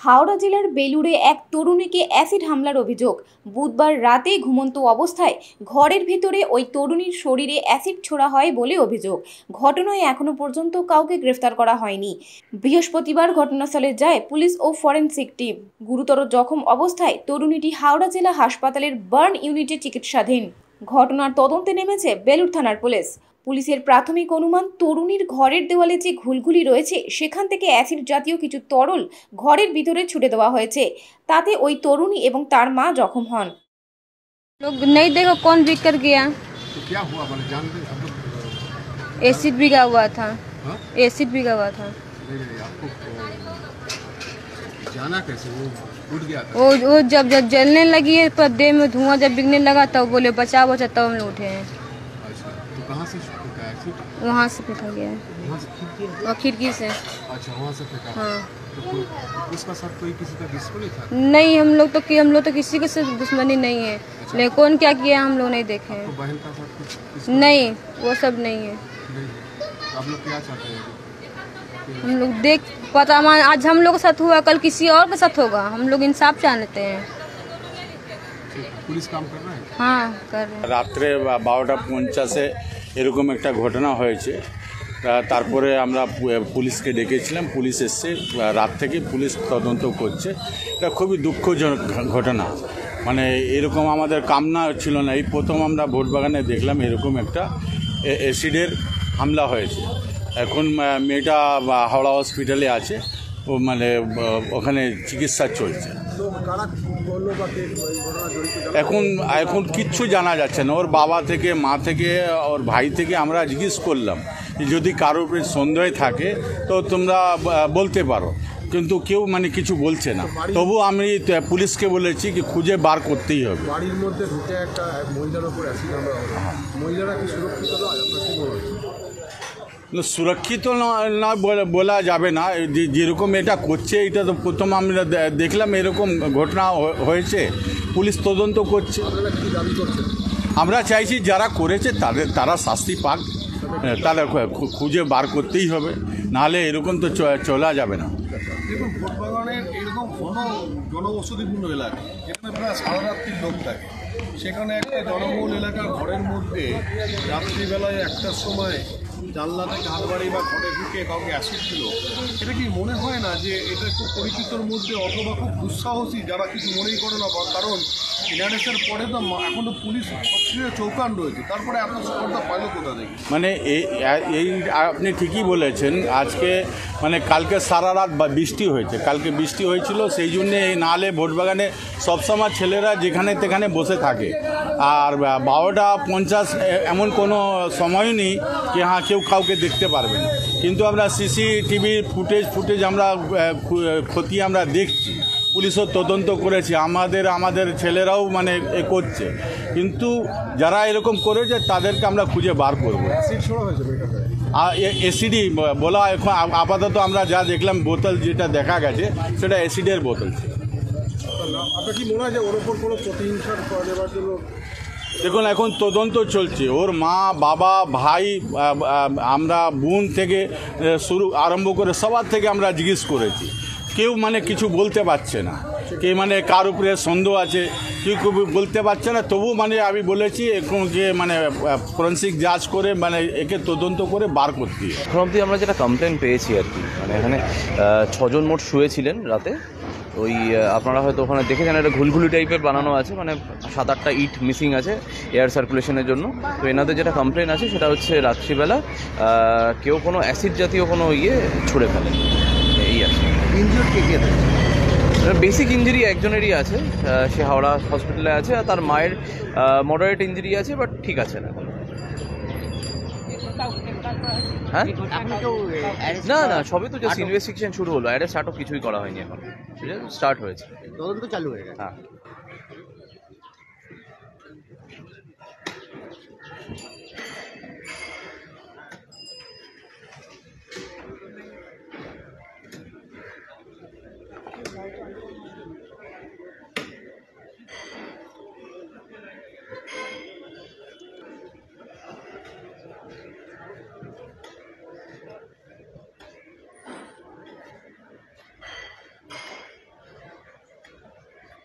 হাওড়া জেলার বেলুড়ে এক তরুণীকে অ্যাসিড হামলার অভিযোগ। বুধবার রাতে ঘুমন্ত অবস্থায় ঘরের ভিতরে ওই তরুণীর শরীরে অ্যাসিড ছোড়া হয় বলে অভিযোগ। ঘটনায় এখনো পর্যন্ত কাউকে গ্রেফতার করা হয়নি। বৃহস্পতিবার ঘটনাস্থলে যায় পুলিশ ও ফরেনসিক টিম। গুরুতর জখম অবস্থায় তরুণীটি হাওড়া জেলা হাসপাতালের বার্ন ইউনিটে চিকিৎসাধীন। ঘটনার তদন্তে নেমেছে বেলুড় থানার পুলিশ। পুলিশের প্রাথমিক অনুমান, তরুণীর ঘরের দেওয়ালে যে ঘুলঘুলি রয়েছে সেখান থেকে অ্যাসিড জাতীয় কিছু তরল ঘরের ভিতরে ছুটে দেওয়া হয়েছে। তাতে ওই তরুণী এবং তার মা জখম হন। लोग नहीं देखो कौन बिक कर गया। तो क्या हुआ मैंने जान दे सब लोग एसिड बिका हुआ था। एसिड बिका हुआ था। नहीं आपको जाना कैसे वो उठ गया था? वो जब जलने लगी है पर देह में धुआं जब बिकने लगा तब बोले बचाओ बचाओ, तब हम लोग उठे हैं। अच्छा तो कहाँ से फेंका एसिड? वहाँ से फेंका गया है, वहाँ से और खिड़की से। अच्छा वहाँ से फेंका। हाँ तो उसका साथ कोई किसी का दुश्मनी था? नहीं, हम लोग तो किसी के साथ दुश्मनी नहीं है। लेकिन कौन क्या किया हम लोग नहीं देखे हैं। तो बहन का साथ कुछ नहीं, वो सब नहीं है। नहीं। तो आप लोग क्या चाहते हैं? हम लोग देख पता मान आज हम लोग के साथ हुआ, कल किसी और के साथ होगा। हम लोग इंसाफ चाहते हैं। पुलिस काम कर रहा है? हाँ कर रहे हैं। রাত্রে 12:50 এরকম একটা ঘটনা হয়েছে। তারপরে আমরা পুলিশকে ডেকেছিলাম, পুলিশ এসছে, রাত থেকে পুলিশ তদন্ত করছে। এটা খুবই দুঃখজনক ঘটনা, মানে এরকম আমাদের কামনা ছিল না। এই প্রথম আমরা ভোটবাগানে দেখলাম এরকম একটা অ্যাসিডের হামলা হয়েছে। এখন মেয়েটা হাওড়া হসপিটালে আছে, ও মানে ওখানে চিকিৎসা চলছে। এখন কিচ্ছু জানা যাচ্ছে না। ওর বাবা থেকে, মা থেকে, ওর ভাই থেকে আমরা জিজ্ঞেস করলাম যদি কারোর উপরে সন্দেহ থাকে তো তোমরা বলতে পারো, কিন্তু কেউ মানে কিছু বলছে না। তবু আমি পুলিশকে বলেছি কি খুঁজে বার করতেই হবে। বাড়ির মধ্যে ঢুকে একটা মহিলার উপর অ্যাসিড হামলা হলো, মহিলারা কি সুরক্ষিত নয়? আপনার কি মনে হচ্ছে? সুরক্ষিত না বলা যাবে না। যেরকম এটা করছে, এটা তো প্রথম আমরা দেখলাম এরকম ঘটনা হয়েছে। পুলিশ তদন্ত করছে। আমরা চাইছি যারা করেছে তারা শাস্তি পাক, তারা খুঁজে বার করতেই হবে, নাহলে এরকম তো চলা যাবে না। দেখুন, ভোটবাগানের এরকম কোনো জনবসতিপূর্ণ এলাকা, যেখানে প্রায় সারা রাত্রি লোক থাকে, সেখানে একটা জনবহুল এলাকার ঘরের মধ্যে রাত্রিবেলায় 1টার সময় জানলা থেকে হাত বাড়ি বা ঘরে ঢুকে কাউকে অ্যাসিড দিল, এটা কি মনে হয় না যে এটা খুব পরিচিতর মধ্যে অথবা খুব দুঃসাহসী যারা কিছু মনেই করে না? কারণ এনআরএসের পরে তো এখনও পুলিশ সবচেয়ে চৌকান রয়েছে, তারপরে এত সফলতা পাইল কোথা থেকে? মানে এই আপনি ঠিকই বলেছেন। আজকে মানে কালকে সারা রাত বৃষ্টি হয়েছে, কালকে বৃষ্টি হয়েছিল, সেই জন্যে নাহলে ভোটবাগানে সবসময় ছেলেরা যেখানে তেখানে বসে থাকে। আর 12:50 এমন কোনো সময় নেই যে হ্যাঁ কেউ কাউকে দেখতে পারবে না। কিন্তু আমরা সিসিটিভির ফুটেজ আমরা খতিয়ে আমরা দেখছি, পুলিশও তদন্ত করেছে, আমাদের ছেলেরাও মানে করছে। কিন্তু যারা এরকম করেছে তাদেরকে আমরা খুঁজে বার করবো। অ্যাসিডই বলা এখন আপাতত আমরা যা দেখলাম, বোতল যেটা দেখা গেছে সেটা অ্যাসিডের বোতল ছিল। আপনার কি মনে হয় যে ওর ওপর কোনো প্রতিহিংসার নেওয়ার জন্য? দেখুন এখন তদন্ত চলছে। ওর মা, বাবা, ভাই, আমরা বোন থেকে আরম্ভ করে সবার থেকে আমরা জিজ্ঞেস করেছি, কেউ মানে কিছু বলতে পারছে না। কে মানে কার উপরে সন্দেহ আছে কেউ বলতে পারছে না। তবু মানে আমি বলেছি একে মানে ফরেনসিক জাজ করে মানে একে তদন্ত করে বার করতে। এখন অবধি আমরা যেটা কমপ্লেন পেয়েছি আর কি, মানে এখানে 6 জন মোট শুয়েছিলেন রাতে। ওই আপনারা হয়তো ওখানে দেখেছেন একটা ঘুলঘুলি টাইপের বানানো আছে, মানে 7-8টা ইট মিসিং আছে এয়ার সার্কুলেশনের জন্য। তো এনাদের যেটা কমপ্লেন আছে সেটা হচ্ছে রাত্রিবেলা কেউ কোনো অ্যাসিড জাতীয় কোনো ছুঁড়ে ফেলেন, এই আছে। ইনজিওর কে কে? বেসিক ইঞ্জুরি একজনেরই আছে, সে হাওড়া হসপিটালে আছে। আর তার মায়ের মডারেট ইঞ্জুরি আছে, বাট ঠিক আছে না। হ্যাঁ না সবই তো জাস্ট ইনভেস্টিগেশন শুরু হলো, অ্যারেস্ট আটক কিছুই করা হয়নি, এখন স্টার্ট হয়েছে, তদন্ত চালু হয়ে গেছে। হ্যাঁ।